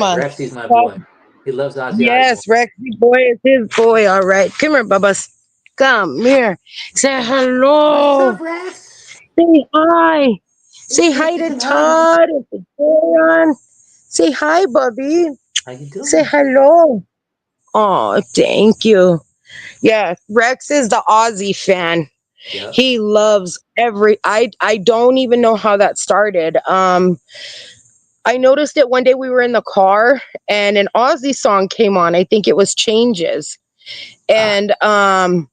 Come boy. on. Rexy's my boy. He loves Ozzy Osbourne. Yes, Rexy boy is his boy. All right. Come here, Bubba. Come here. Say What's hello. up, Rex? Say hi. Say hi It's to an Ozzy. Todd and to Jayon. Say hi, Bubby. How you Say doing? hello. Oh, thank you. Yeah, Rex is the Aussie fan. Yep. He loves I don't even know how that started. I noticed it one day we were in the car and an Aussie song came on. I think it was Changes. Ah, And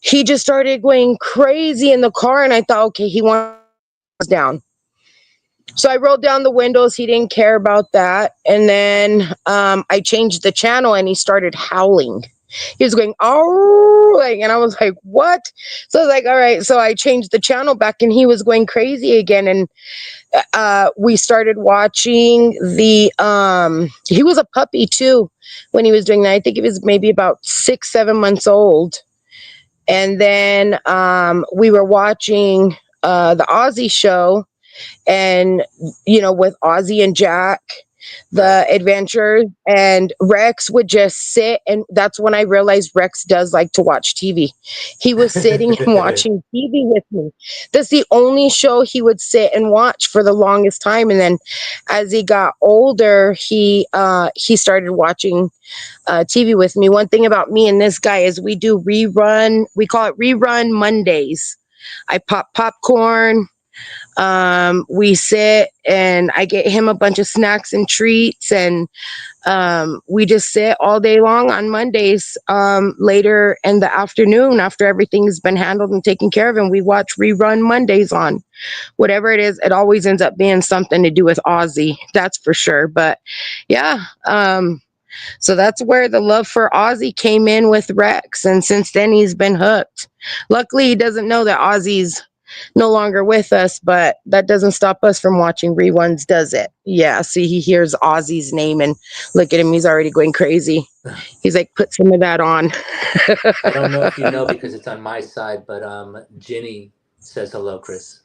he just started going crazy in the car and I thought, okay, he wants down. So I rolled down the windows. He didn't care about that. And then I changed the channel and he started howling. He was going, oh, like, and I was like, what? So I was like, all right. So I changed the channel back and he was going crazy again. And we started watching he was a puppy too when he was doing that. I think he was maybe about 6, 7 months old. And then we were watching the Aussie show and with Ozzy and Jack, right. the adventures, and Rex would just sit, and that's when I realized Rex does like to watch TV. He was sitting and watching TV with me. That's the only show he would sit and watch for the longest time. And then as he got older, he started watching TV with me. One thing about me and this guy is we do rerun. We call it rerun Mondays. I pop popcorn. We sit and I get him a bunch of snacks and treats, and we just sit all day long on Mondays. Later in the afternoon, after everything's been handled and taken care of, and we watch rerun Mondays on whatever it is. It always ends up being something to do with Aussie, that's for sure. But yeah, so that's where the love for Ozzy came in with Rex. And since then, he's been hooked. Luckily, he doesn't know that Ozzy's no longer with us, but that doesn't stop us from watching reruns, does it? Yeah, see, he hears Ozzy's name and look at him. He's already going crazy. He's like, put some of that on. I don't know if you know because it's on my side, but Ginny says hello, Chris.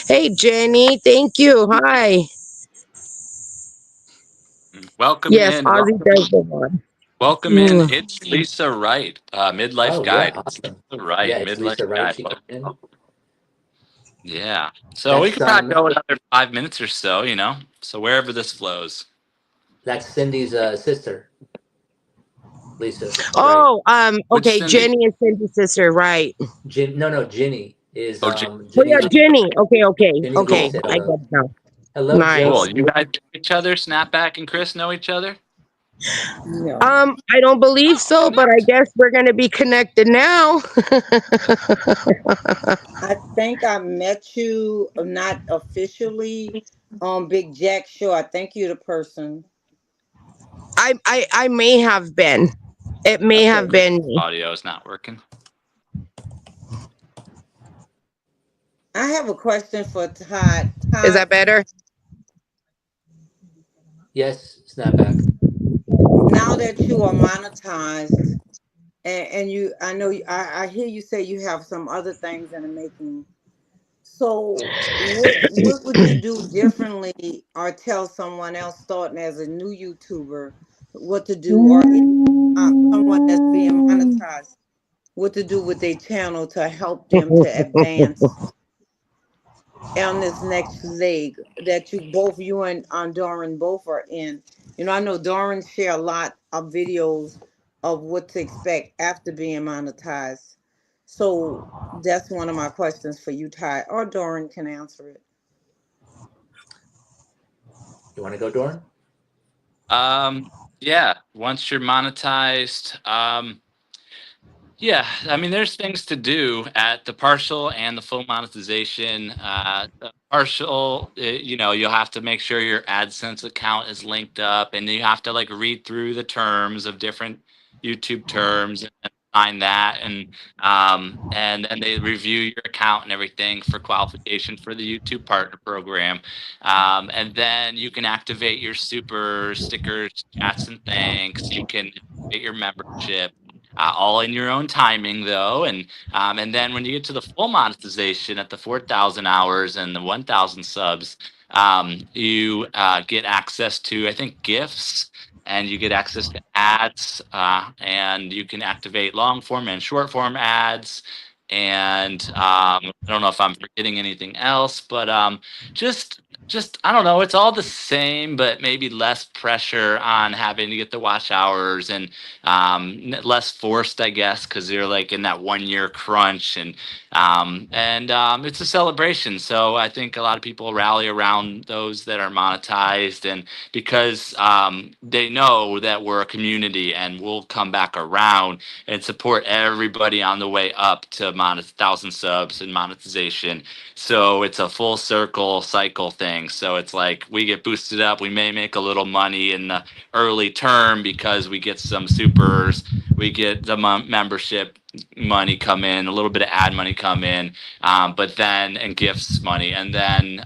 Hey, Jenny. Thank you. Hi. Welcome Yes, in. Ozzy Welcome, does the one. welcome in. Mm. It's Lisa Wright, midlife Oh yeah, guide. It's awesome. Lisa Wright, Yeah, it's midlife Lisa Wright. guide. She came in. Yeah. So we That's could probably go another 5 minutes or so, So wherever this flows. that's Cindy's sister, Lisa Wright. Oh, Which okay. Cindy? Jenny is Cindy's sister, right? No, Ginny is Oh, Jim. Oh, yeah, Ginny's Jenny. Okay, okay, Lisa Cool, okay. said I cool, get hello. it now. Hello, cool. Nice. Jill. You guys know each other? Snapback and Chris know each other? No. I don't believe Oh, so, but I connect. guess we're gonna be connected now. I think I met you, not officially, on Big Jack show. I think you're the person. I may have been. It may have Okay. been me. Audio is not working. I have a question for Todd. Is Todd, that better? Yes, snapback. now that you are monetized, and I know I hear you say you have some other things in the making. So, what would you do differently, or tell someone else starting as a new YouTuber what to do, or even someone that's being monetized what to do with their channel to help them to advance on this next leg that you and Doran both are in. I know Doran share a lot of videos of what to expect after being monetized. So that's one of my questions for you, Ty, or Doran can answer it. You want to go, Doran? Yeah. Once you're monetized, yeah, I mean, there's things to do at the partial and the full monetization. The partial, you'll have to make sure your AdSense account is linked up, and you have to like read through the terms of different YouTube terms and sign that, and then they review your account and everything for qualification for the YouTube Partner Program, and then you can activate your super stickers, chats, and thanks. You can get your membership all in your own timing though, and then when you get to the full monetization at the 4,000 hours and the 1,000 subs, You get access to, I think, gifts, and you get access to ads, and you can activate long form and short form ads. And I don't know if I'm forgetting anything else, but just I don't know. It's all the same, but maybe less pressure on having to get the watch hours, and less forced, I guess, because you're like in that 1 year crunch, and it's a celebration. So I think a lot of people rally around those that are monetized, and because they know that we're a community and we'll come back around and support everybody on the way up to 1,000 subs and monetization. So it's a full circle cycle thing. So it's like we get boosted up. We may make a little money in the early term because we get some supers, we get the membership money come in, a little bit of ad money come in, but then, and gifts money, and then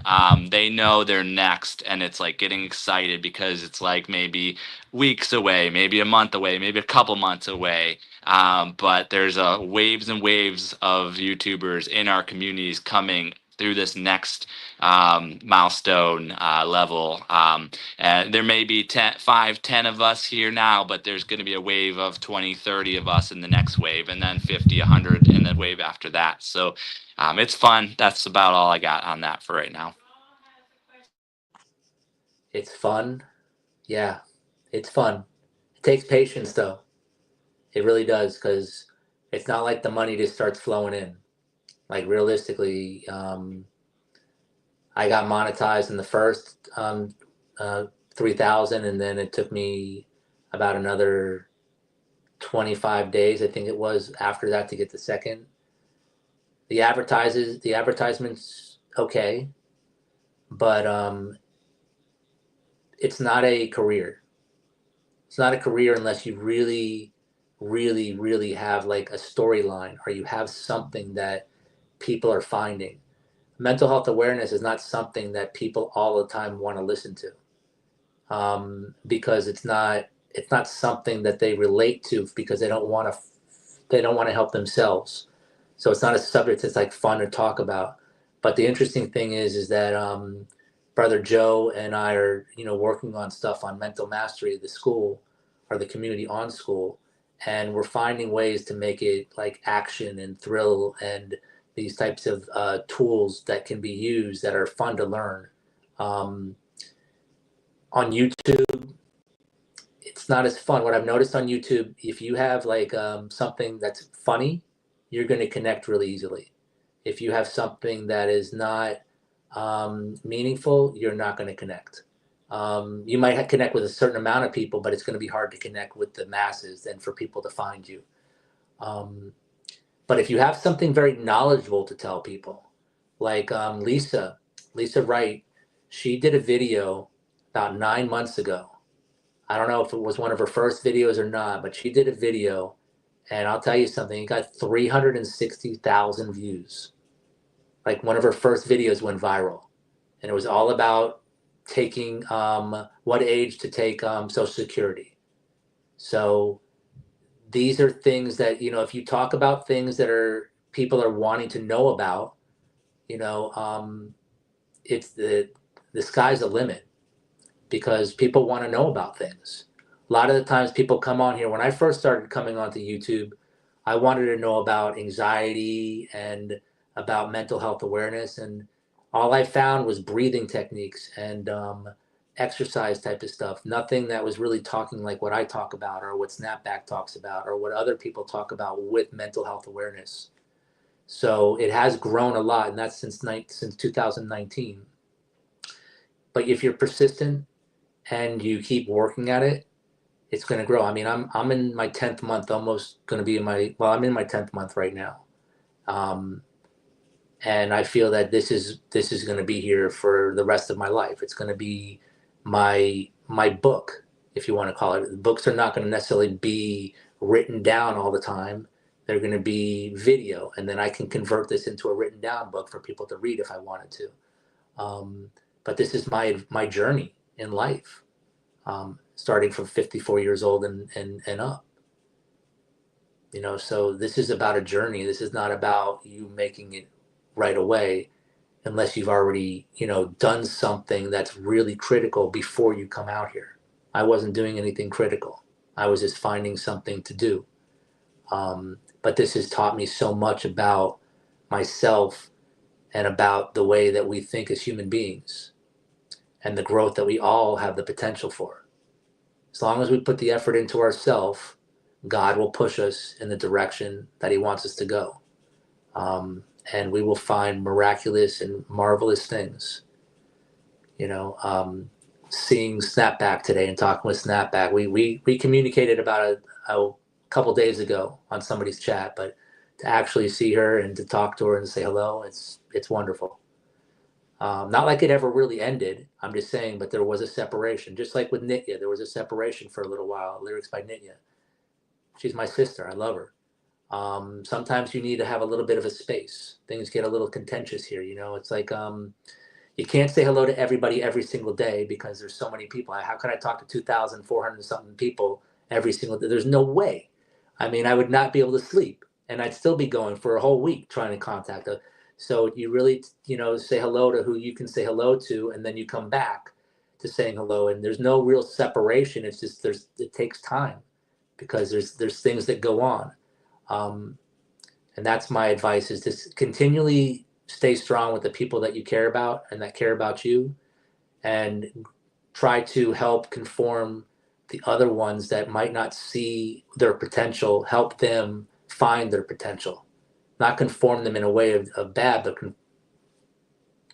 they know they're next, and it's like getting excited because it's like maybe weeks away, maybe a month away, maybe a couple months away. But there's waves and waves of YouTubers in our communities coming through this next milestone level. And there may be 10, 5, 10 of us here now, but there's going to be a wave of 20, 30 of us in the next wave, and then 50, 100 in the wave after that. So it's fun. That's about all I got on that for right now. It's fun. Yeah, it's fun. It takes patience, though. It really does, because it's not like the money just starts flowing in. Like, realistically, I got monetized in the first 3,000, and then it took me about another 25 days, I think it was, after that to get the second. The advertisements, okay, but it's not a career. It's not a career unless you really, really, really have like a storyline, or you have something that people are finding. Mental health awareness is not something that people all the time want to listen to, because it's not something that they relate to, because they don't want to help themselves. So it's not a subject that's like fun to talk about. But the interesting thing is that Brother Joe and I are, working on stuff on mental mastery of the school, or the community on school, and we're finding ways to make it like action and thrill, and these types of tools that can be used that are fun to learn. On YouTube, it's not as fun. What I've noticed on YouTube, if you have like something that's funny, you're going to connect really easily. If you have something that is not meaningful, you're not going to connect. You might connect with a certain amount of people, but it's going to be hard to connect with the masses and for people to find you. But if you have something very knowledgeable to tell people, like Lisa Wright, she did a video about 9 months ago. I don't know if it was one of her first videos or not, but she did a video, and I'll tell you something, it got 360,000 views. Like, one of her first videos went viral, and it was all about taking what age to take Social Security. So these are things that, if you talk about things that people are wanting to know about, it's the sky's the limit, because people want to know about things. A lot of the times people come on here. When I first started coming onto YouTube, I wanted to know about anxiety and about mental health awareness, and all I found was breathing techniques and exercise type of stuff. Nothing that was really talking like what I talk about, or what Snapback talks about, or what other people talk about with mental health awareness. So it has grown a lot, and that's since 2019. But if you're persistent and you keep working at it, it's going to grow. I mean, I'm in my 10th month, almost going to be I'm in my 10th month right now. And I feel that this is going to be here for the rest of my life. It's going to be my book, if you want to call it. Books are not going to necessarily be written down all the time. They're going to be video, and then I can convert this into a written down book for people to read if I wanted to. But this is my journey in life, starting from 54 years old and up. So this is about a journey. This is not about you making it right away. unless you've already, done something that's really critical before you come out here. I wasn't doing anything critical. I was just finding something to do. But this has taught me so much about myself and about the way that we think as human beings and the growth that we all have the potential for. As long as we put the effort into ourselves, God will push us in the direction that He wants us to go. And we will find miraculous and marvelous things. Seeing Snapback today and talking with Snapback, we communicated about a couple days ago on somebody's chat, but to actually see her and to talk to her and say hello, it's wonderful. Not like it ever really ended. I'm just saying, but there was a separation, just like with Nitya. There was a separation for a little while. Lyrics by Nitya. She's my sister. I love her. Sometimes you need to have a little bit of a space. Things get a little contentious here. It's like you can't say hello to everybody every single day because there's so many people. How could I talk to 2,400 something people every single day? There's no way. I mean, I would not be able to sleep, and I'd still be going for a whole week trying to contact them. So you really, say hello to who you can say hello to, and then you come back to saying hello. And there's no real separation. It's just it takes time because there's things that go on. And that's my advice: is to continually stay strong with the people that you care about and that care about you, and try to help conform the other ones that might not see their potential, help them find their potential, not conform them in a way of bad, but you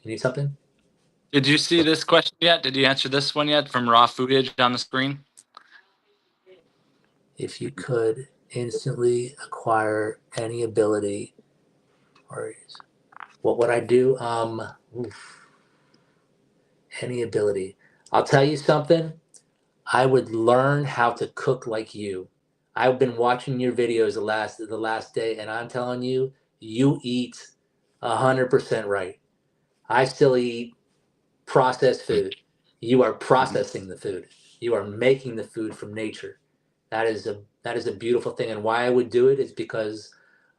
need something? Did you see this question yet? Did you answer this one yet from Raw Footage on the screen? If you could instantly acquire any ability, what would I do? Any ability. I'll tell you something. I would learn how to cook like you. I've been watching your videos the last day, and I'm telling you, you eat 100% right. I still eat processed food. You are processing the food. You are making the food from nature. That is a beautiful thing. And why I would do it is because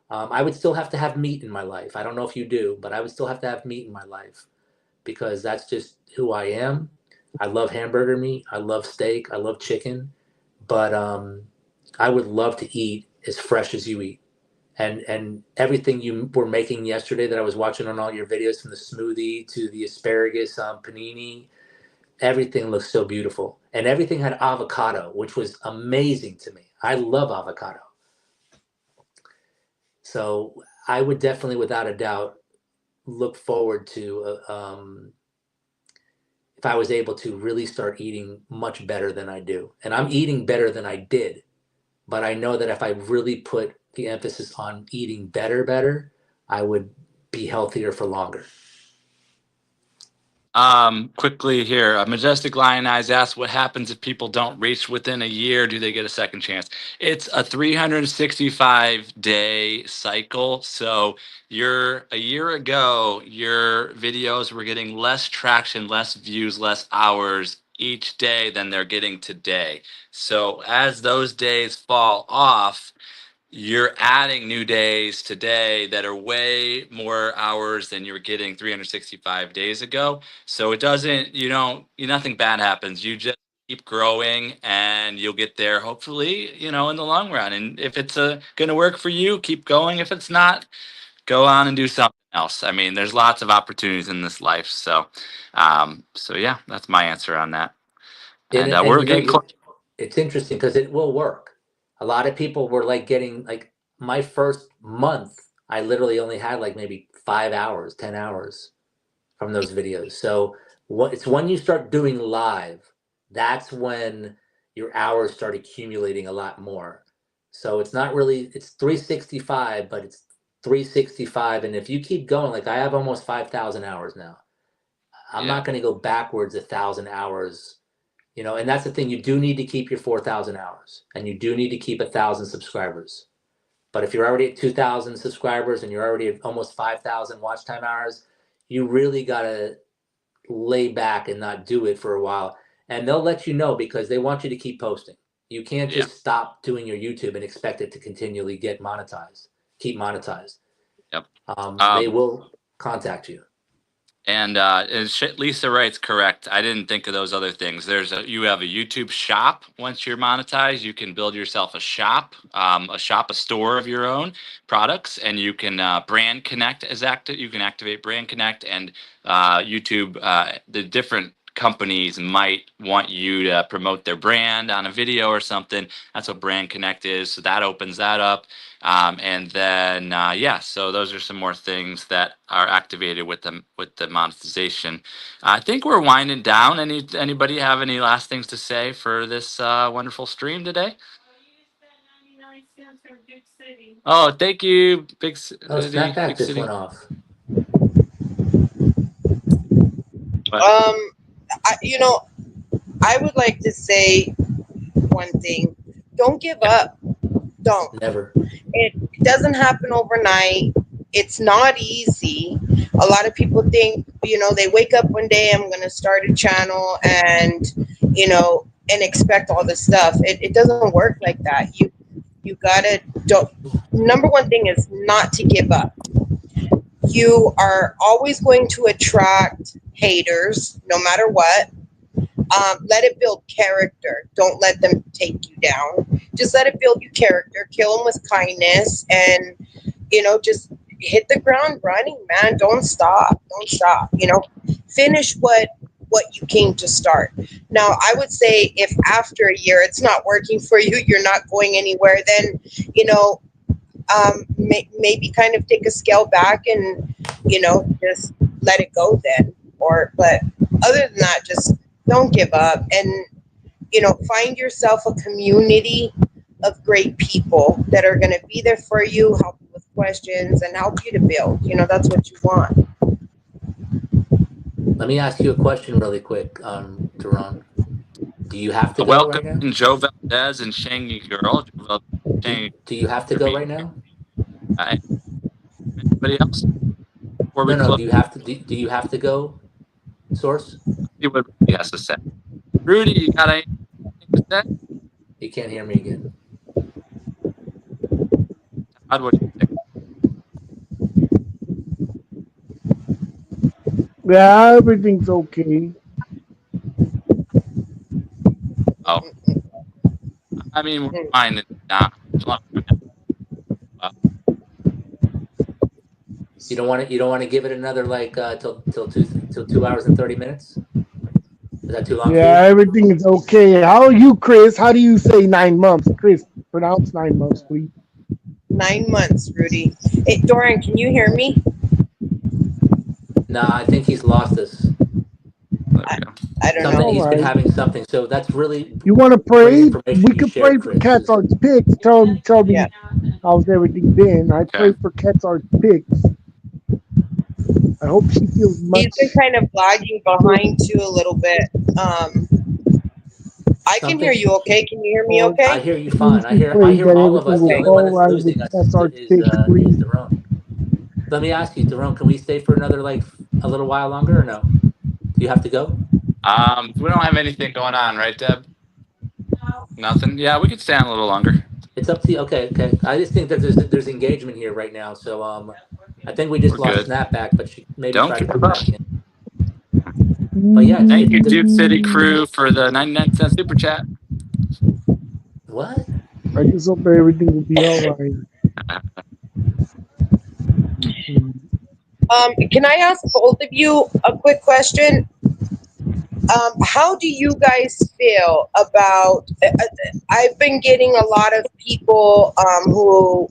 I would still have to have meat in my life. I don't know if you do, but I would still have to have meat in my life because that's just who I am. I love hamburger meat. I love steak. I love chicken. But I would love to eat as fresh as you eat. And everything you were making yesterday that I was watching on all your videos, from the smoothie to the asparagus panini, everything looks so beautiful. And everything had avocado, which was amazing to me. I love avocado. So I would definitely, without a doubt, look forward to if I was able to really start eating much better than I do. And I'm eating better than I did. But I know that if I really put the emphasis on eating better, I would be healthier for longer. Quickly here, Majestic Lion Eyes asks, what happens if people don't reach within a year? Do they get a second chance? It's a 365-day cycle. So a year ago, your videos were getting less traction, less views, less hours each day than they're getting today. So as those days fall off, you're adding new days today that are way more hours than you were getting 365 days ago. So it doesn't, nothing bad happens. You just keep growing and you'll get there, hopefully, in the long run. And if it's going to work for you, keep going. If it's not, go on and do something else. I mean, there's lots of opportunities in this life. So yeah, that's my answer on that. And we're getting close. It's interesting because it will work. A lot of people were getting my first month, I literally only had maybe 5 hours, 10 hours from those videos. So it's when you start doing live, that's when your hours start accumulating a lot more. So it's 365, but it's 365. And if you keep going, I have almost 5,000 hours now. I'm not going to go backwards 1,000 hours. And that's the thing. You do need to keep your 4,000 hours, and you do need to keep 1,000 subscribers. But if you're already at 2,000 subscribers and you're already at almost 5,000 watch time hours, you really got to lay back and not do it for a while. And they'll let you know because they want you to keep posting. You can't just stop doing your YouTube and expect it to continually get monetized, keep monetized. Yep. They will contact you. And Lisa Wright's correct. I didn't think of those other things. You have a YouTube shop. Once you're monetized, you can build yourself a shop, a store of your own products, and you can brand connect as active. You can activate brand connect, and YouTube. The different companies might want you to promote their brand on a video or something. That's what brand connect is. So that opens that up. And then, so those are some more things that are activated with the monetization. I think we're winding down. Anybody have any last things to say for this wonderful stream today? Oh, thank you, Big City. Oh, Snapback Big just City. went off. I would like to say one thing. Don't give up. Don't. Never. It doesn't happen overnight. It's not easy. A lot of people think, they wake up one day, I'm going to start a channel and expect all this stuff. It doesn't work like that. You gotta, number one thing is not to give up. You are always going to attract haters, no matter what. Let it build character. Don't let them take you down. Just let it build your character. Kill them with kindness, and just hit the ground running, man. Don't stop. Finish what you came to start. Now, I would say if after a year it's not working for you, you're not going anywhere, then maybe kind of take a scale back and just let it go then. But other than that, just don't give up, and find yourself a community of great people that are going to be there for you, help you with questions, and help you to build. That's what you want. Let me ask you a question really quick, Teron. Do you have to go Welcome, right now? Joe Valdez and Shangy Girl. Do you have to go right now? Anybody else? No. Do you have to go, Source? See what he has to say. Rudy, you got anything to say? You can't hear me again. Todd, what do you think? Yeah, everything's okay. Oh, I mean, we're fine now. You don't want to give it another till 2 hours and 30 minutes? Is that too long Yeah, for you? everything is okay. How are you, Chris? How do you say 9 months? Chris, pronounce 9 months, please. 9 months, Rudy. Hey, Dorian, can you hear me? Nah, I think he's lost us. I don't know. He's been Alright. having something. So that's really You want to great pray? information We you could shared, pray for Chris. Cat's Arts Picks. Tell me Yeah. how's everything been. I pray for Cat's Arts Picks. I hope she feels much. He's been kind of lagging behind too a little bit. I can hear you okay. Can you hear me I okay? hear you fine. I hear that all of us. everything The will only one go that's right losing with us Cat's Arts is Picks, please. Daron. Let me ask you, Daron, can we stay for another a little while longer or no? Do you have to go? We don't have anything going on, right, Deb? Nothing. Yeah, we could stay on a little longer. It's up to you. Okay. I just think that there's engagement here right now. So I think we just We're lost good. Snapback, but she maybe Don't try to give come up. back in. But yeah, Thank you, Duke City Crew, for the 99-cent super chat. What? I just hope everything will be alright. Can I ask both of you a quick question? How do you guys feel about? I've been getting a lot of people who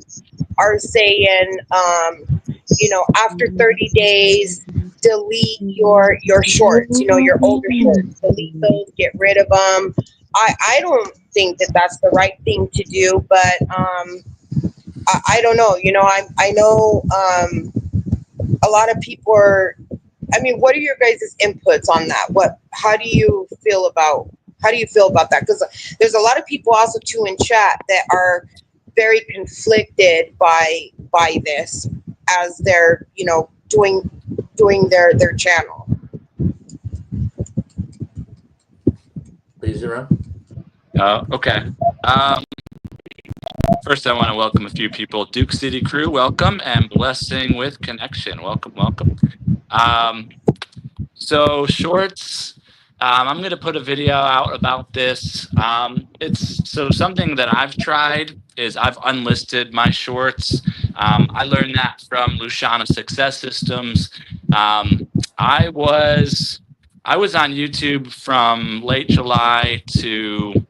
are saying, after 30 days, delete your shorts. Your older shorts, delete those, get rid of them. I don't think that that's the right thing to do, but I don't know. I know a lot of people are. I mean, what are your guys' inputs on that? How do you feel about that? Because there's a lot of people also too in chat that are very conflicted by this as they're doing their channel. Please, Daron. Okay. First, I want to welcome a few people. Duke City Crew, welcome, and Blessing with Connection, welcome. So shorts, I'm going to put a video out about this. It's so something that I've tried is I've unlisted my shorts. I learned that from Luciana Success Systems. I was I was on YouTube from late July to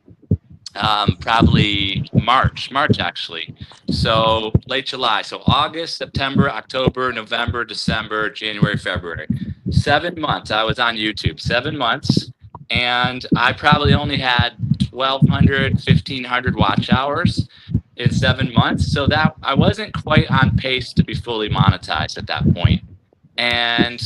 probably March actually. So late July. So August, September, October, November, December, January, February. 7 months I was on YouTube, 7 months. And I probably only had 1,200, 1,500 watch hours in 7 months. So that I wasn't quite on pace to be fully monetized at that point. And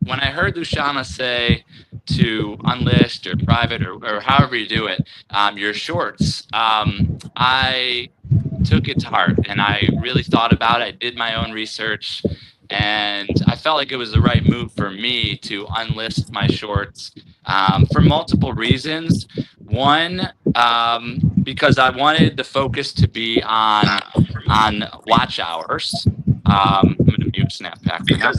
when I heard Luciana say to unlist or private or however you do it, your shorts, I took it to heart and I really thought about it. I did my own research and I felt like it was the right move for me to unlist my shorts for multiple reasons. One, because I wanted the focus to be on watch hours. I'm going to mute Snapback for now.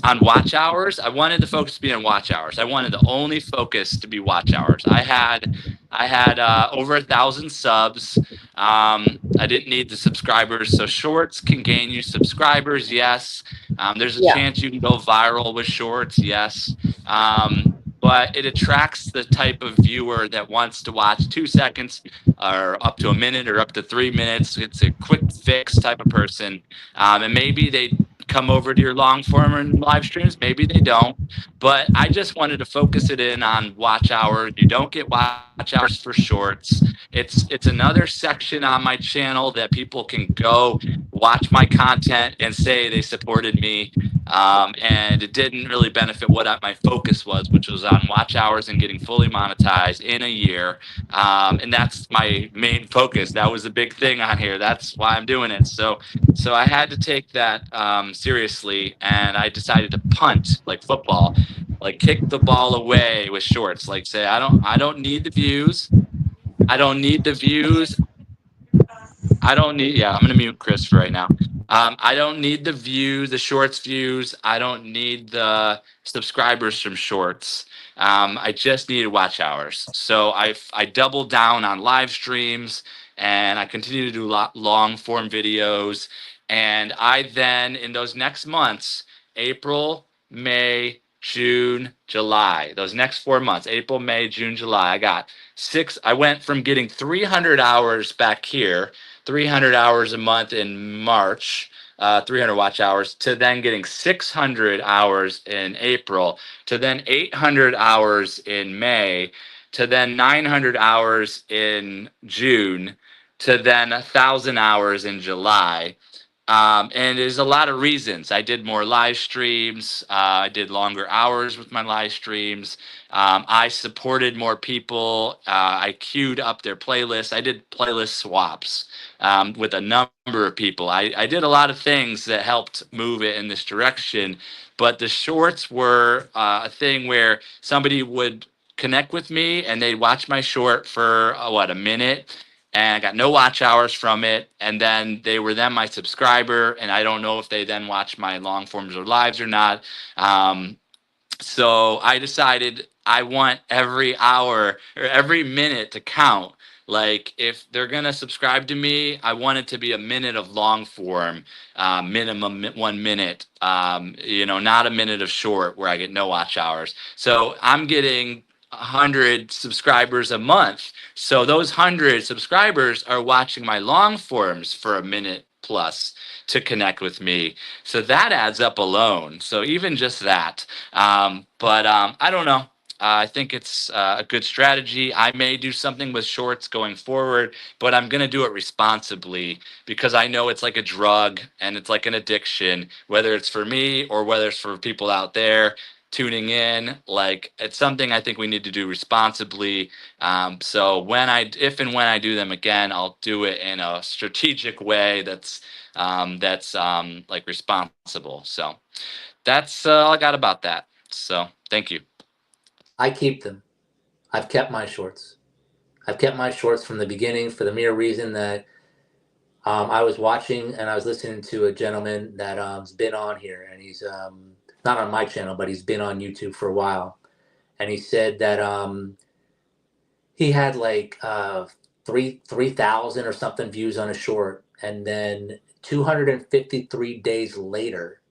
On watch hours, I wanted the focus to be on watch hours. I wanted the only focus to be watch hours. I had over 1,000 subs. I didn't need the subscribers. So shorts can gain you subscribers, yes. There's a chance you can go viral with shorts, yes. But it attracts the type of viewer that wants to watch 2 seconds or up to a minute or up to 3 minutes. It's a quick fix type of person. And maybe they come over to your long form and live streams. Maybe they don't. But I just wanted to focus it in on watch hours. You don't get watch hours for shorts. It's another section on my channel that people can go watch my content and say they supported me. And it didn't really benefit what my focus was, which was on watch hours and getting fully monetized in a year. And that's my main focus. That was a big thing on here. That's why I'm doing it. So I had to take that seriously, and I decided to punt like football, like kick the ball away with shorts. Like say, I don't need the views. I don't need the views. I'm gonna mute Chris for right now. I don't need the views, the shorts views. I don't need the subscribers from shorts. I just needed watch hours. So I doubled down on live streams and I continue to do long form videos. And I then, in those next months, April, May, June, July, those next 4 months, April, May, June, July, I went from getting 300 hours back here, 300 hours a month in March, 300 watch hours, to then getting 600 hours in April, to then 800 hours in May, to then 900 hours in June, to then 1,000 hours in July. And there's a lot of reasons. I did more live streams. I did longer hours with my live streams. I supported more people. I queued up their playlists. I did playlist swaps with a number of people. I did a lot of things that helped move it in this direction. But the shorts were a thing where somebody would connect with me and they'd watch my short for a minute. And I got no watch hours from it. And then they were then my subscriber. And I don't know if they then watch my long forms or lives or not. So I decided I want every hour or every minute to count. Like if they're going to subscribe to me, I want it to be a minute of long form, minimum 1 minute, not a minute of short where I get no watch hours. So I'm getting 100 subscribers a month. So those 100 subscribers are watching my long forms for a minute plus to connect with me. So that adds up alone. So even just that. But I don't know. I think it's a good strategy. I may do something with shorts going forward, but I'm going to do it responsibly because I know it's like a drug and it's like an addiction, whether it's for me or whether it's for people out there tuning in. Like it's something I think we need to do responsibly. So if and when I do them again, I'll do it in a strategic way that's like responsible. So that's all I got about that. So thank you. I keep them. I've kept my shorts. I've kept my shorts from the beginning for the mere reason that I was watching and I was listening to a gentleman that has been on here, and he's not on my channel, but he's been on YouTube for a while. And he said that he had like 3,000 or something views on a short. And then 253 days later,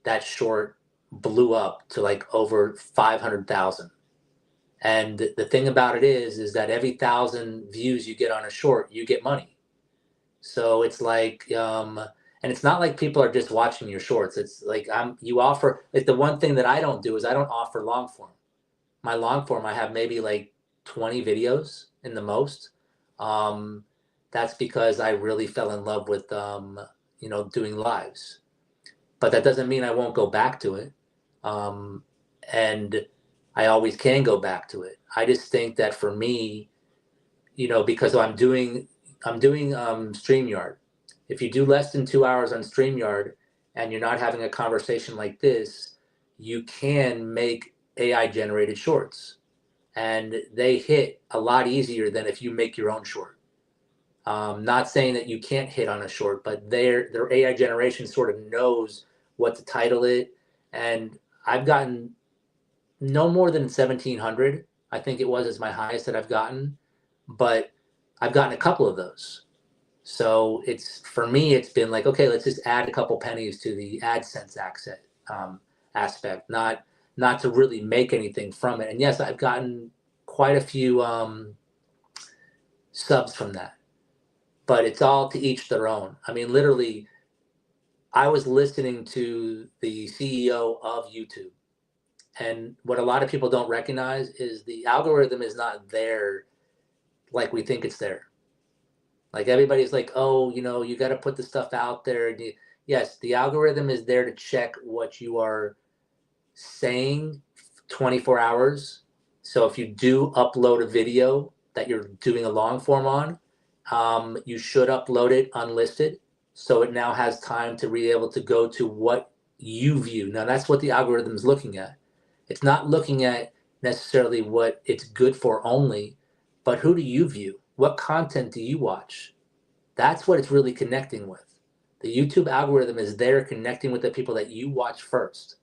that short blew up to like over 500,000. And the thing about it is that every 1,000 views you get on a short, you get money. So it's like, and it's not like people are just watching your shorts. It's like you offer, like the one thing that I don't do is I don't offer long form. My long form, I have maybe like 20 videos in the most. That's because I really fell in love with, doing lives. But that doesn't mean I won't go back to it. And I always can go back to it. I just think that for me, because I'm doing StreamYard. If you do less than 2 hours on StreamYard and you're not having a conversation like this, you can make AI generated shorts, and they hit a lot easier than if you make your own short. Not saying that you can't hit on a short, but their AI generation sort of knows what to title it. And I've gotten no more than 1,700, I think it was, is my highest that I've gotten, but I've gotten a couple of those. So for me, it's been like, okay, let's just add a couple pennies to the AdSense aspect, not to really make anything from it. And yes, I've gotten quite a few subs from that, but it's all to each their own. I mean, literally, I was listening to the CEO of YouTube, and what a lot of people don't recognize is the algorithm is not there like we think it's there. Like everybody's like, oh, you got to put the stuff out there. Yes, the algorithm is there to check what you are saying 24 hours. So if you do upload a video that you're doing a long form on, you should upload it unlisted. So it now has time to be able to go to what you view. Now that's what the algorithm is looking at. It's not looking at necessarily what it's good for only, but who do you view? What content do you watch? That's what it's really connecting with. The YouTube algorithm is there connecting with the people that you watch first.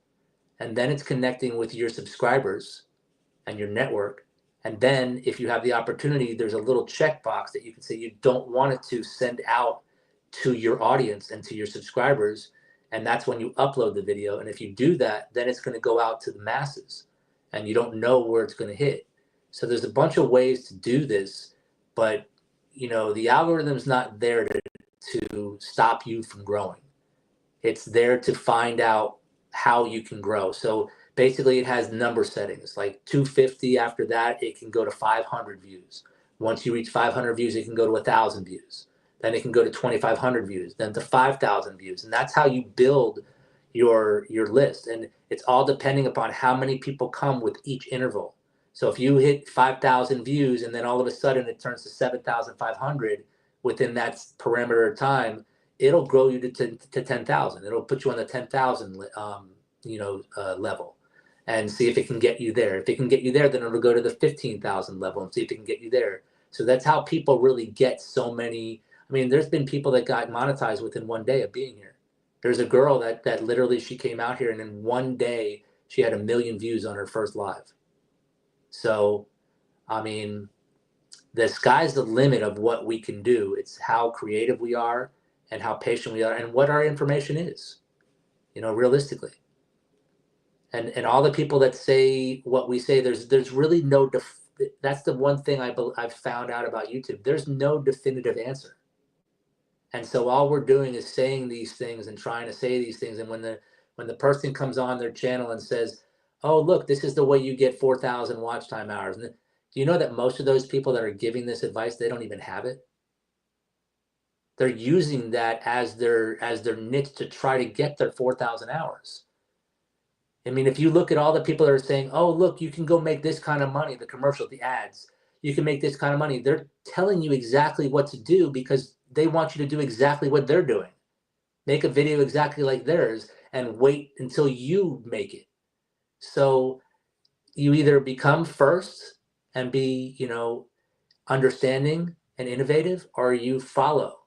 And then it's connecting with your subscribers and your network. And then if you have the opportunity, there's a little checkbox that you can say you don't want it to send out to your audience and to your subscribers. And that's when you upload the video. And if you do that, then it's going to go out to the masses and you don't know where it's going to hit. So there's a bunch of ways to do this, but the algorithm's not there to stop you from growing. It's there to find out how you can grow. So basically it has number settings, like 250. After that, it can go to 500 views. Once you reach 500 views, it can go to 1,000 views. Then it can go to 2,500 views, then to 5,000 views. And that's how you build your list. And it's all depending upon how many people come with each interval. So if you hit 5,000 views and then all of a sudden it turns to 7,500 within that parameter of time, it'll grow you to 10,000. It'll put you on the 10,000 level and see if it can get you there. If it can get you there, then it'll go to the 15,000 level and see if it can get you there. So that's how people really get so many. I mean, there's been people that got monetized within one day of being here. There's a girl that literally, she came out here and in one day she had 1 million views on her first live. So, I mean, the sky's the limit of what we can do. It's how creative we are and how patient we are and what our information is, realistically. And all the people that say what we say, there's really no, that's the one thing I've found out about YouTube. There's no definitive answer. And so all we're doing is saying these things and trying to say these things. And when the person comes on their channel and says, oh, look, this is the way you get 4,000 watch time hours. And do you know that most of those people that are giving this advice, they don't even have it? They're using that as their niche to try to get their 4,000 hours. I mean, if you look at all the people that are saying, oh, look, you can go make this kind of money, the commercial, the ads, you can make this kind of money. They're telling you exactly what to do because they want you to do exactly what they're doing. Make a video exactly like theirs and wait until you make it. So you either become first and be, understanding and innovative, or you follow.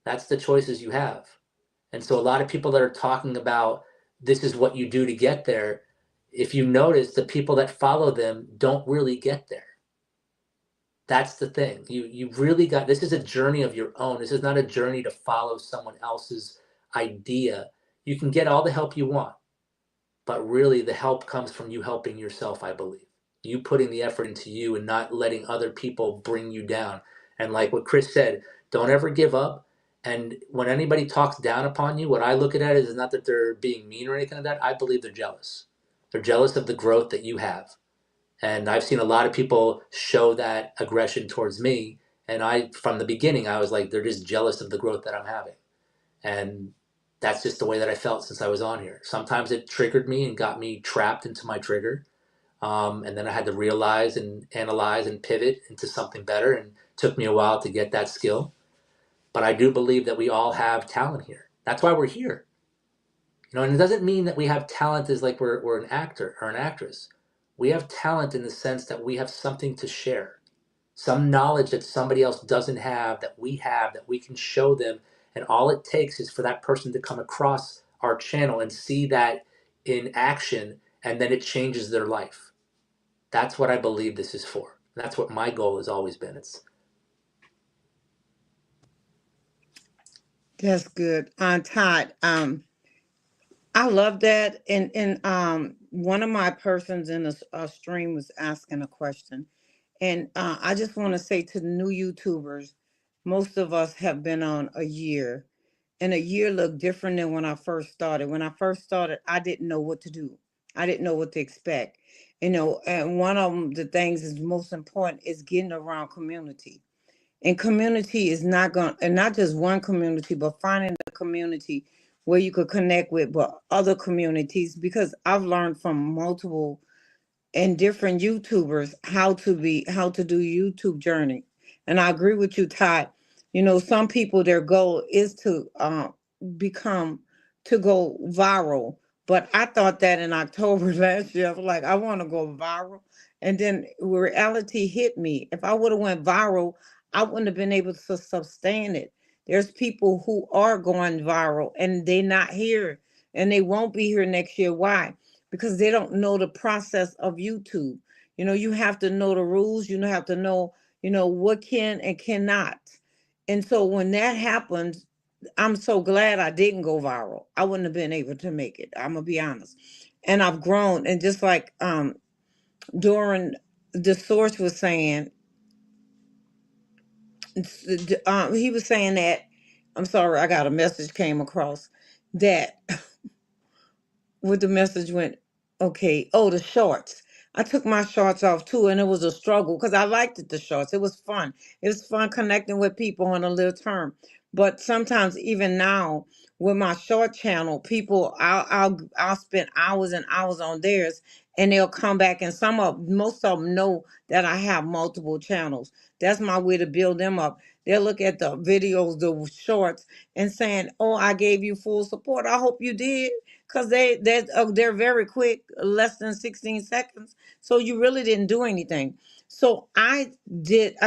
That's the choices you have. And so a lot of people that are talking about this is what you do to get there. If you notice, the people that follow them don't really get there. That's the thing. You really got, this is a journey of your own. This is not a journey to follow someone else's idea. You can get all the help you want, but really the help comes from you helping yourself, I believe. You putting the effort into you and not letting other people bring you down. And like what Chris said, don't ever give up. And when anybody talks down upon you, what I look at it is not that they're being mean or anything like that. I believe they're jealous. They're jealous of the growth that you have. And I've seen a lot of people show that aggression towards me. And I, from the beginning, I was like, they're just jealous of the growth that I'm having. And that's just the way that I felt since I was on here. Sometimes it triggered me and got me trapped into my trigger. And then I had to realize and analyze and pivot into something better. And it took me a while to get that skill. But I do believe that we all have talent here. That's why we're here. You know, and it doesn't mean that we have talent as like we're an actor or an actress. We have talent in the sense that we have something to share, some knowledge that somebody else doesn't have that we can show them. And all it takes is for that person to come across our channel and see that in action, and then it changes their life. That's what I believe this is for. That's what my goal has always been. That's good. Todd, I love that. And one of my persons in a stream was asking a question. And I just want to say to the new YouTubers, most of us have been on a year. And a year looked different than when I first started. When I first started, I didn't know what to do. I didn't know what to expect. You know, and one of them, the things is most important is getting around community. And community is not going, and not just one community, but finding a community where you could connect with but other communities, because I've learned from multiple and different YouTubers how to do YouTube journey. And I agree with you, Todd. You know, some people their goal is to become to go viral. But I thought that in October last year, I was like, I want to go viral. And then reality hit me. If I would have went viral, I wouldn't have been able to sustain it. There's people who are going viral and they're not here and they won't be here next year. Why? Because they don't know the process of YouTube. You know, you have to know the rules, you have to know, what can and cannot. And so when that happens, I'm so glad I didn't go viral. I wouldn't have been able to make it. I'm gonna be honest. And I've grown. And just like during the source was saying, he was saying that, I'm sorry, I got a message came across that with the message went, okay, oh, the shorts. I took my shorts off too, and it was a struggle because I liked it, the shorts. It was fun. It was fun connecting with people on a little term. But sometimes, even now, with my short channel, people, I'll spend hours and hours on theirs, and they'll come back, and most of them know that I have multiple channels. That's my way to build them up. They'll look at the videos, the shorts, and saying, "Oh, I gave you full support. I hope you did." Because they're very quick, less than 16 seconds. So you really didn't do anything. So I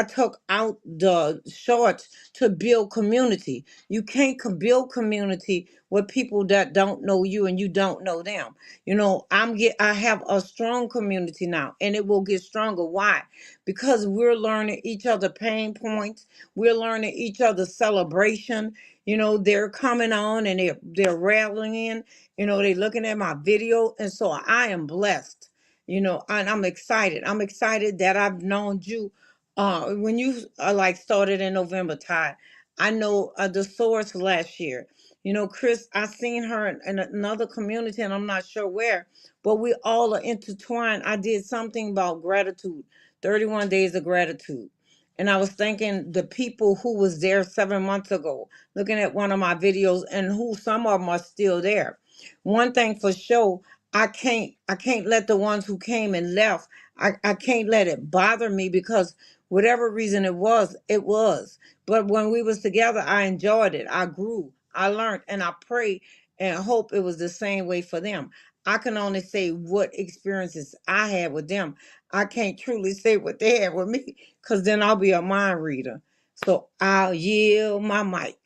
took out the shorts to build community. You can't build community with people that don't know you and you don't know them. You know, I have a strong community now, and it will get stronger. Why? Because we're learning each other pain points. We're learning each other's celebration. You know, they're coming on and they're rallying. You know, they looking at my video. And so I am blessed, and I'm excited. I'm excited that I've known you when you like started in November, Ty. I know the source last year. You know, Chris, I seen her in another community and I'm not sure where, but we all are intertwined. I did something about gratitude, 31 days of gratitude. And I was thinking the people who was there 7 months ago, looking at one of my videos, and who some of them are still there. One thing for sure, I can't let the ones who came and left, I can't let it bother me, because whatever reason it was, it was. But when we was together, I enjoyed it. I grew, I learned, and I pray and hope it was the same way for them. I can only say what experiences I had with them. I can't truly say what they had with me, because then I'll be a mind reader. So I'll yield my mic.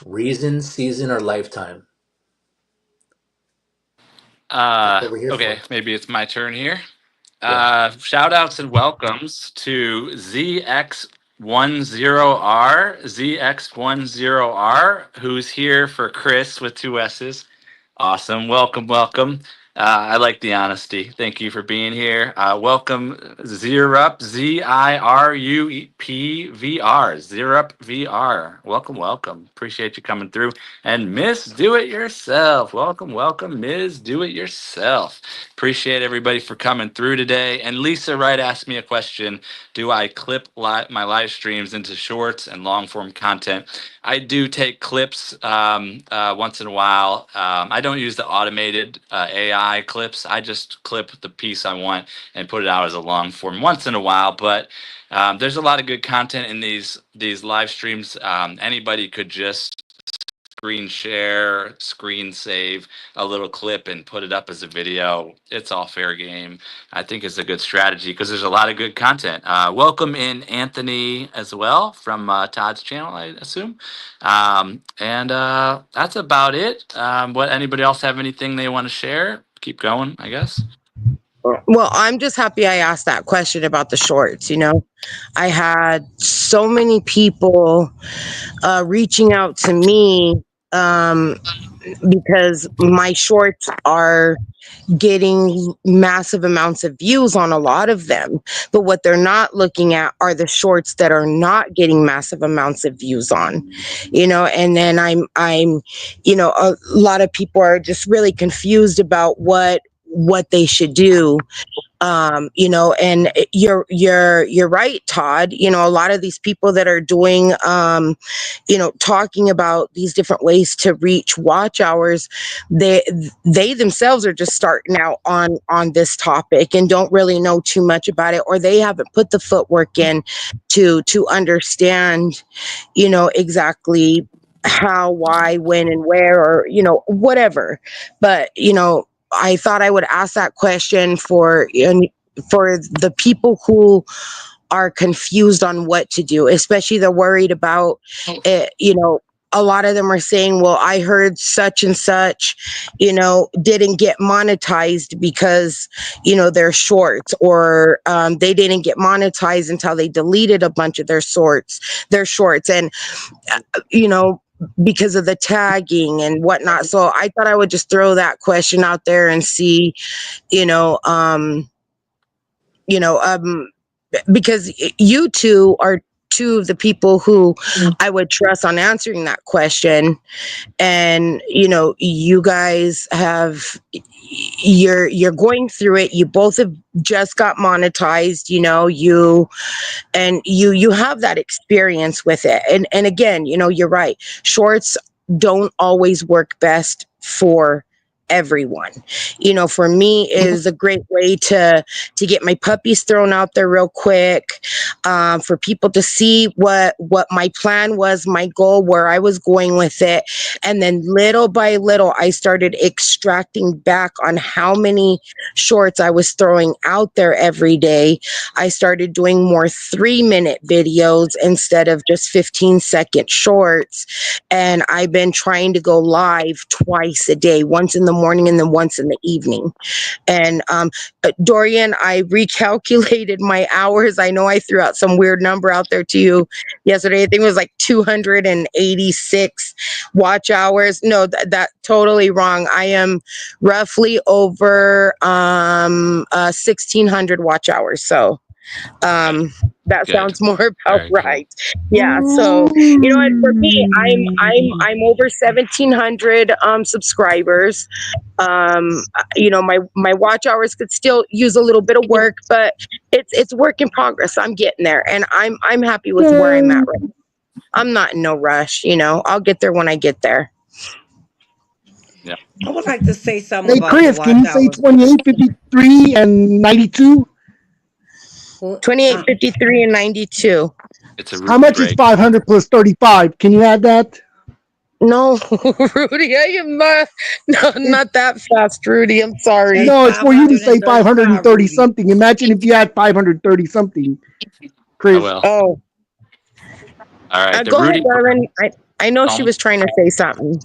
Reason, season, or lifetime. what we're here Okay, for. maybe it's my turn here. Yeah. Shout outs and welcomes to ZX10R, ZX10R, who's here for Chris with 2 S's. Awesome. Welcome, welcome. I like the honesty. Thank you for being here. Welcome, Zirup, ZIRUP Zirup VR. Welcome, welcome. Appreciate you coming through. And Miss Do It Yourself. Welcome, welcome, Ms. Do It Yourself. Appreciate everybody for coming through today. And Lisa Wright asked me a question. Do I clip my live streams into shorts and long form content? I do take clips once in a while. I don't use the automated AI clips. I just clip the piece I want and put it out as a long form once in a while. But there's a lot of good content in these live streams. Anybody could just screen share, screen save a little clip and put it up as a video. It's all fair game. I think it's a good strategy because there's a lot of good content. Welcome in Anthony as well from Todd's channel, I assume. And that's about it. What anybody else have anything they want to share? Keep going, I guess. Well, I'm just happy I asked that question about the shorts. I had so many people reaching out to me because my shorts are getting massive amounts of views on a lot of them, but what they're not looking at are the shorts that are not getting massive amounts of views on, and then I'm a lot of people are just really confused about what they should do. And you're right, Todd. A lot of these people that are doing, talking about these different ways to reach watch hours, they themselves are just starting out on this topic and don't really know too much about it, or they haven't put the footwork in to understand, exactly how, why, when, and where, or whatever. But I thought I would ask that question for the people who are confused on what to do, especially they're worried about it. A lot of them are saying, well, I heard such and such, didn't get monetized because, they're shorts, or they didn't get monetized until they deleted a bunch of their shorts. And, because of the tagging and whatnot. So I thought I would just throw that question out there and see, because you two are two of the people who I would trust on answering that question. And, you guys you're going through it. You both have just got monetized, you have that experience with it. And again, you're right. Shorts don't always work best for everyone. For me, is a great way to get my puppies thrown out there real quick, for people to see what my plan was, my goal, where I was going with it. And then little by little, I started extracting back on how many shorts I was throwing out there every day. I started doing more 3-minute videos instead of just 15-second shorts. And I've been trying to go live twice a day, once in the morning and then once in the evening. And Dorian, I recalculated my hours. I know I threw out some weird number out there to you yesterday. I think it was like 286 watch hours. No, that totally wrong. I am roughly over 1,600 watch hours. So that Good. sounds more about Very cool. right. Yeah. So, and for me, I'm over 1,700 subscribers. My watch hours could still use a little bit of work, but it's work in progress. I'm getting there, and I'm happy with where I'm at right now. I'm not in no rush. I'll get there when I get there. Yeah. I would like to say something Hey, about Chris, the can you watch say hours. 28, 53, and 92? 28, 53, and 92. It's a How much is 500 plus 35? Can you add that? No, Rudy, I am not that fast, Rudy. I'm sorry. No, it's for you to say 530 Rudy. something. Imagine if you had 530 something, Chris. Oh, well. Oh, All right. go ahead, darling. I know she Tom? was trying to say something.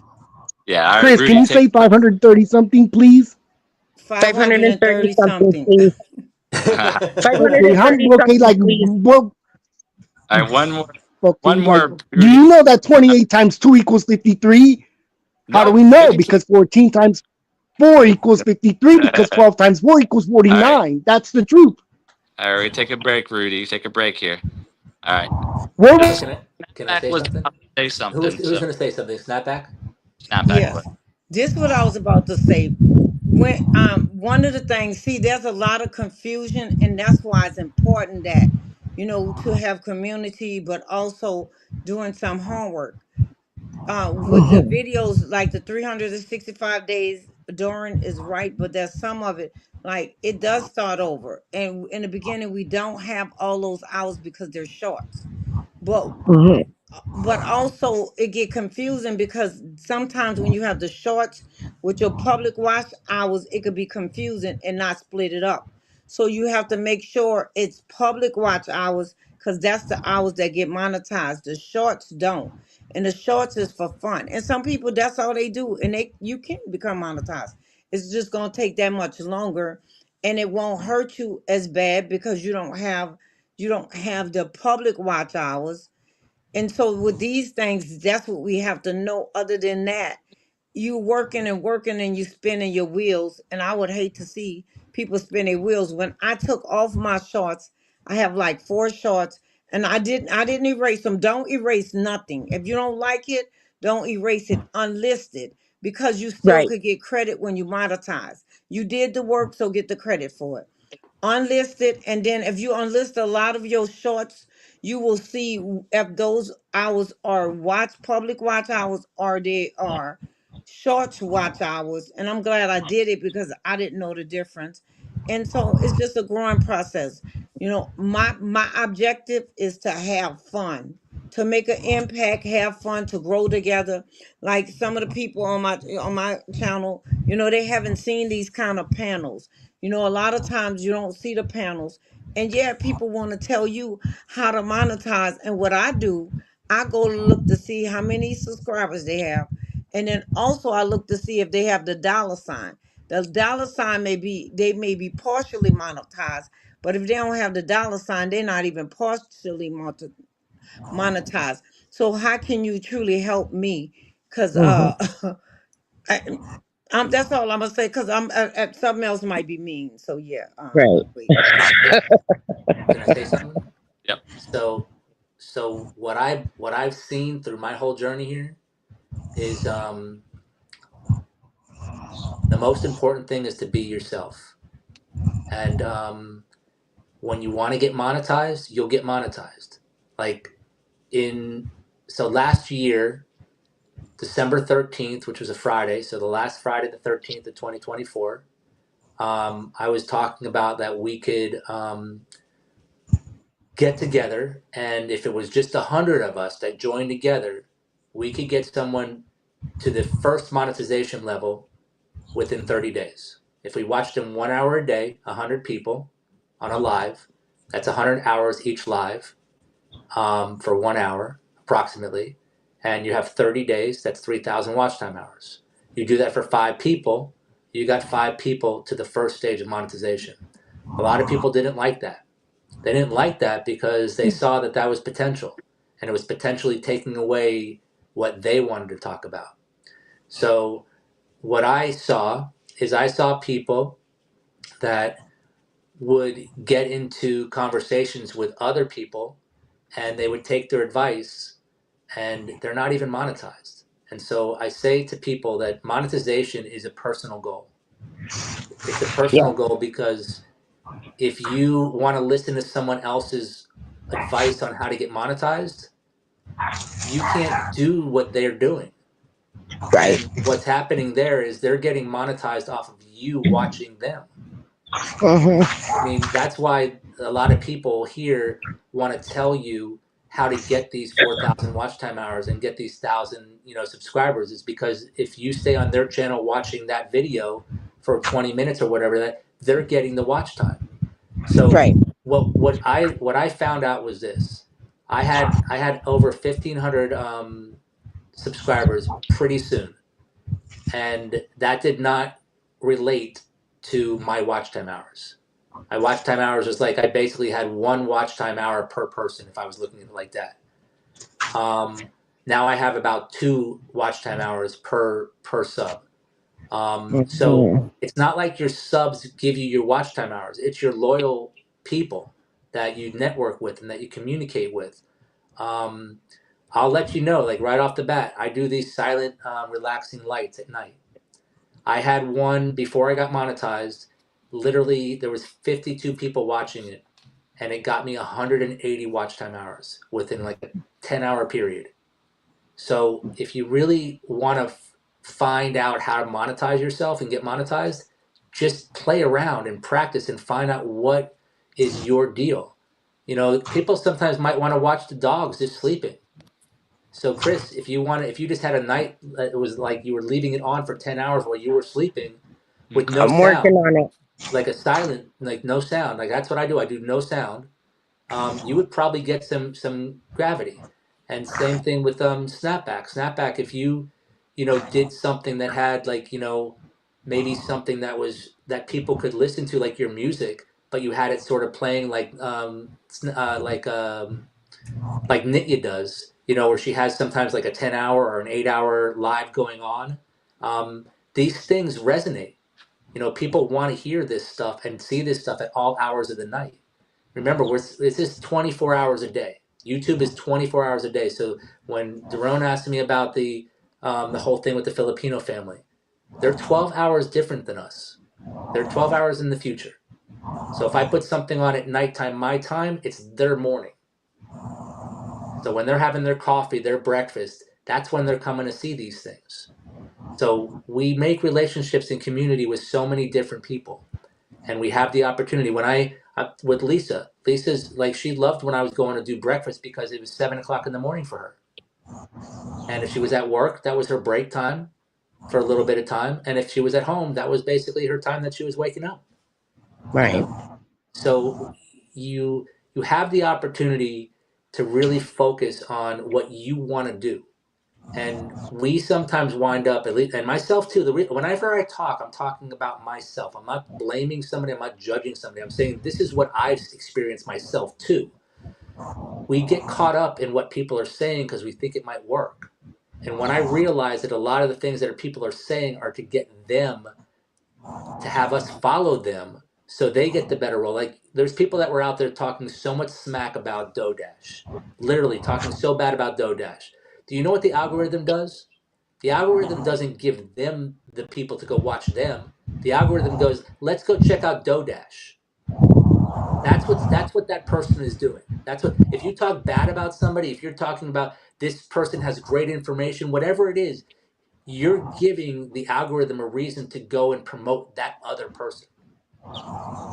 Yeah. All right, Chris, Rudy, can you say 530 something, please? 530 530 something, something. please. Okay, 530 okay, like, something, please. well, All right, one more. okay, One like, more. do you know that 28 times 2 equals 53? How do Nope. we know? Give me Because 14 times 4 equals 53, because 12 times 4 equals 49. All right. That's the truth. All right, take a break, Rudy. Take a break here. All right. Where So was can I Snapback say was something? about to say something. Who's So going to say something? Snapback. Snapback Yeah. was. This what I was about to say. When one of the things, see, there's a lot of confusion, and that's why it's important that, to have community, but also doing some homework. With the videos, like the 365 days during is right, but there's some of it, like it does start over. And in the beginning, we don't have all those hours because they're shorts. But Mhm. also it get confusing because sometimes when you have the shorts with your public watch hours, it could be confusing and not split it up. So you have to make sure it's public watch hours, because that's the hours that get monetized. The shorts don't. And the shorts is for fun, and some people, that's all they do, and you can become monetized. It's just going to take that much longer, and it won't hurt you as bad because you don't have the public watch hours. And so with these things, that's what we have to know. Other than that, you working and working and you spinning your wheels. And I would hate to see people spin their wheels. When I took off my shorts, I have like 4 shorts, and I didn't erase them. Don't erase nothing. If you don't like it, don't erase it. Unlist it, because you still Right. could get credit when you monetize. You did the work, so get the credit for it. Unlisted, and then if you unlist a lot of your shorts, you will see if those hours are public watch hours, or they are shorts watch hours. And I'm glad I did it because I didn't know the difference. And so it's just a growing process. My objective is to have fun, to make an impact, have fun, to grow together. Like some of the people on my channel, they haven't seen these kind of panels. A lot of times you don't see the panels, and yet people want to tell you how to monetize. And what I do, I go look to see how many subscribers they have, and then also I look to see if they have the dollar sign. The dollar sign they may be partially monetized, but if they don't have the dollar sign, they're not even partially monetized. So how can you truly help me? Because I, that's all I'm gonna say. Because something else might be mean. So yeah. Right. Wait. Can I say something? Yep. So what I've seen through my whole journey here is the most important thing is to be yourself. And when you want to get monetized, you'll get monetized. Like in so last year, December 13th, which was a Friday, so the last Friday, the 13th of 2024, I was talking about that we could get together, and if it was just 100 of us that joined together, we could get someone to the first monetization level within 30 days. If we watched them 1 hour a day, 100 people on a live, that's 100 hours each live, for 1 hour approximately, and you have 30 days, that's 3,000 watch time hours. You do that for 5 people, you got 5 people to the first stage of monetization. A lot of people didn't like that. They didn't like that because they saw that that was potential, and it was potentially taking away what they wanted to talk about. So what I saw is I saw people that would get into conversations with other people, and they would take their advice, and they're not even monetized. And so I say to people that monetization is a personal goal. It's a Yeah. personal goal because if you want to listen to someone else's advice on how to get monetized, you can't do what they're doing. Right. And what's happening there is they're getting monetized off of you watching them. Hmm. I mean, that's why a lot of people here want to tell you how to get these 4,000 watch time hours and get these 1,000, subscribers, is because if you stay on their channel watching that video for 20 minutes or whatever, that they're getting the watch time. So Right. what I found out was this. I had over 1,500 subscribers pretty soon, and that did not relate to my watch time hours. My watch time hours was like I basically had one watch time hour per person if I was looking at it like that. Now I have about 2 watch time hours per sub. So it's not like your subs give you your watch time hours. It's your loyal people that you network with and that you communicate with. I'll let you know, like right off the bat, I do these silent, relaxing lights at night. I had one before I got monetized. Literally, there was 52 people watching it, and it got me 180 watch time hours within like a 10-hour period. So if you really want to find out how to monetize yourself and get monetized, just play around and practice and find out what is your deal. You know, people sometimes might want to watch the dogs just sleeping. So Chris, if you just had a night that it was like you were leaving it on for 10 hours while you were sleeping with no I'm working sound, on it. like a silent, like no sound, like that's what I do. I do no sound. You would probably get some gravity. And same thing with snapback. Snapback, if you did something that had like maybe something that people could listen to, like your music, but you had it sort of playing like like Nitya does, where she has sometimes like a 10-hour or an 8-hour live going on. These things resonate. People want to hear this stuff and see this stuff at all hours of the night. Remember, this is 24 hours a day. YouTube is 24 hours a day. So when Daron asked me about the whole thing with the Filipino family, they're 12 hours different than us. They're 12 hours in the future. So if I put something on at nighttime, my time, it's their morning. So when they're having their coffee, their breakfast, that's when they're coming to see these things. So we make relationships in community with so many different people. And we have the opportunity. When with Lisa's like, she loved when I was going to do breakfast because it was 7 o'clock in the morning for her. And if she was at work, that was her break time for a little bit of time. And if she was at home, that was basically her time that she was waking up. Right. So you have the opportunity to really focus on what you want to do. And we sometimes wind up, at least, and myself too, whenever I talk, I'm talking about myself. I'm not blaming somebody. I'm not judging somebody. I'm saying this is what I've experienced myself too. We get caught up in what people are saying because we think it might work. And when I realize that a lot of the things that people are saying are to get them to have us follow them so they get the better role. Like there's people that were out there talking so much smack about DoorDash, literally talking so bad about DoorDash. Do you know what the algorithm does? The algorithm doesn't give them the people to go watch them. The algorithm goes, let's go check out DoorDash. That's what that person is doing. That's what, if you talk bad about somebody, if you're talking about this person has great information, whatever it is, you're giving the algorithm a reason to go and promote that other person,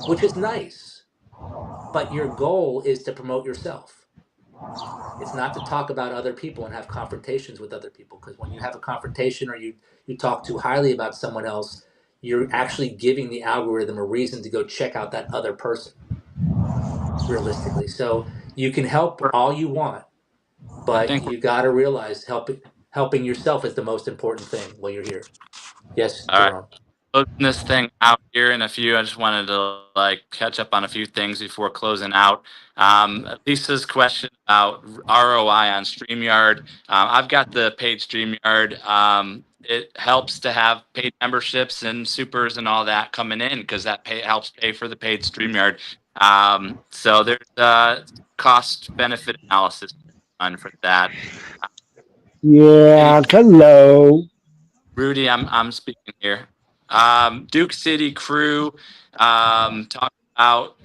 which is nice. But your goal is to promote yourself. It's not to talk about other people and have confrontations with other people, because when you have a confrontation or you talk too highly about someone else, you're actually giving the algorithm a reason to go check out that other person, realistically. So you can help all you want, but you got to realize helping yourself is the most important thing while you're here. Yes, Jerome. All right. Closing this thing out here in a few. I just wanted to catch up on a few things before closing out. Lisa's question about ROI on StreamYard. I've got the paid StreamYard. It helps to have paid memberships and supers and all that coming in because that helps pay for the paid StreamYard. So there's cost benefit analysis done for that. Yeah, hello. Rudy, I'm speaking here. Duke City Crew talk about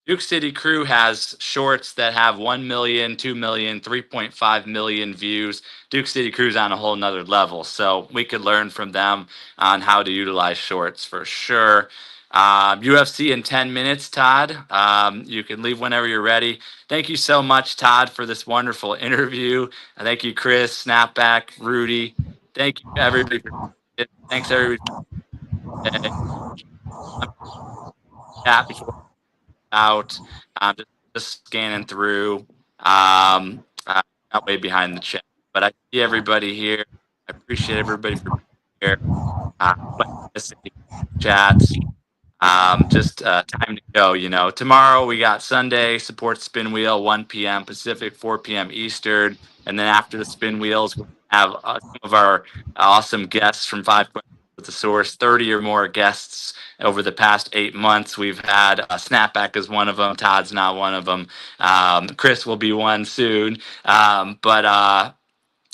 Duke City Crew has shorts that have 1 million, 2 million, 3.5 million views. Duke City Crew's on a whole nother level, so we could learn from them on how to utilize shorts for sure. UFC in 10 minutes, Todd. You can leave whenever you're ready. Thank you so much, Todd, for this wonderful interview. Thank you, Chris, Snapback, Rudy. Thank you, everybody. Thanks, everybody. Yeah, before out, just scanning through. Not way behind the chat, but I see everybody here. I appreciate everybody for being here. missing chats. Just time to go. Tomorrow we got Sunday support Spin Wheel 1 p.m. Pacific, 4 p.m. Eastern, and then after the Spin Wheels, we have some of our awesome guests from 5 Questions with the Source. 30 or more guests over the past 8 months. We've had Snapback as one of them. Todd's not one of them. Chris will be one soon. But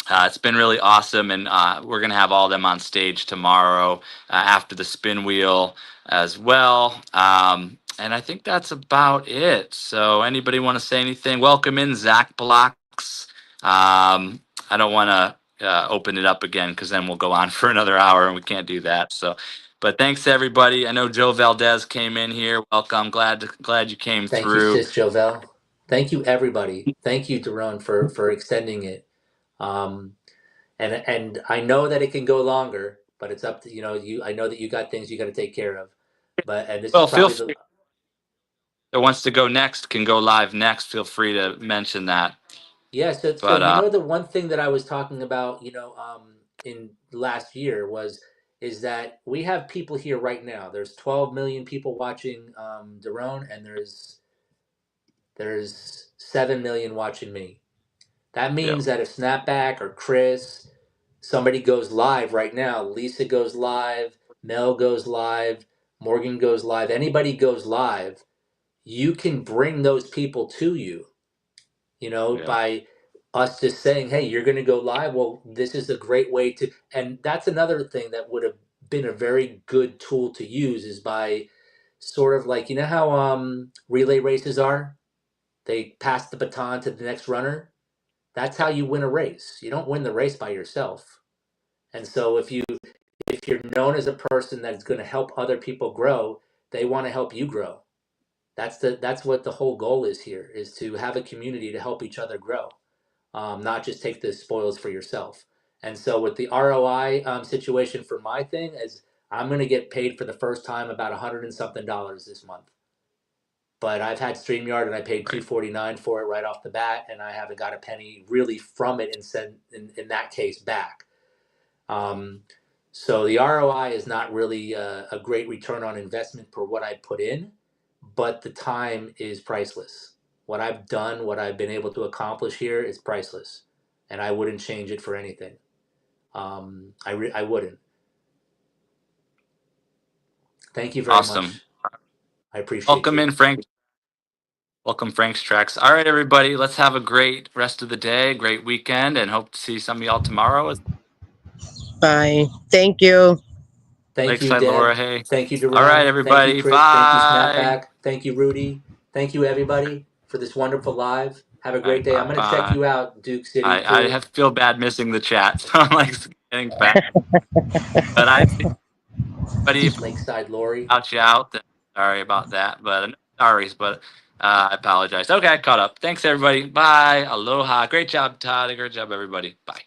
it's been really awesome, and we're going to have all of them on stage tomorrow after the Spin Wheel as well. And I think that's about it. So anybody want to say anything? Welcome in, Zach Blocks. I don't want to open it up again because then we'll go on for another hour, and we can't do that. But thanks to everybody. I know Joe Valdez came in here. Welcome. Glad you came Thank through. you, Sis Jovel. Thank you, everybody. Thank you, Daron, for extending it. And I know that it can go longer, but it's up to you. I know that you got things you got to take care of, and this Well, is probably feel free. That wants to go next can go live next. Feel free to mention that. Yeah. So the one thing that I was talking about, in last year is that we have people here right now. There's 12 million people watching Daron, and there's 7 million watching me. That means that if Snapback or Chris, somebody goes live right now, Lisa goes live, Mel goes live, Morgan goes live, anybody goes live, you can bring those people to you, by us just saying, hey, you're going to go live. Well, this is a great way to, and that's another thing that would have been a very good tool to use is by sort of like, how relay races are? They pass the baton to the next runner. That's how you win a race. You don't win the race by yourself. And so if you're known as a person that's going to help other people grow, they want to help you grow. That's what the whole goal is here, is to have a community to help each other grow, not just take the spoils for yourself. And so with the ROI situation for my thing is I'm going to get paid for the first time about $100 and something this month. But I've had StreamYard and I paid $249 for it right off the bat, and I haven't got a penny really from it in that case back. So the ROI is not really a great return on investment for what I put in, but the time is priceless. What I've done, what I've been able to accomplish here is priceless, and I wouldn't change it for anything. I wouldn't. Thank you very much. I appreciate Welcome you. in, Frank. Welcome, Frank's Tracks. All right, everybody, let's have a great rest of the day, great weekend, and hope to see some of y'all tomorrow. Bye. Thank you. Thank you, Lakeside Deb. Laura. Hey. Thank you, Daron. All right, everybody. Thank you, Chris. Bye. Thank you, Snapback. Thank you, Rudy. Thank you, everybody, for this wonderful live. Have a great day. I'm going to check you out, Duke City. I feel bad missing the chat, so I'm like getting back. But I think Lakeside Lori. Out you out. Sorry about that, but I apologize. Okay, I caught up. Thanks, everybody. Bye. Aloha. Great job, Todd. Great job, everybody. Bye.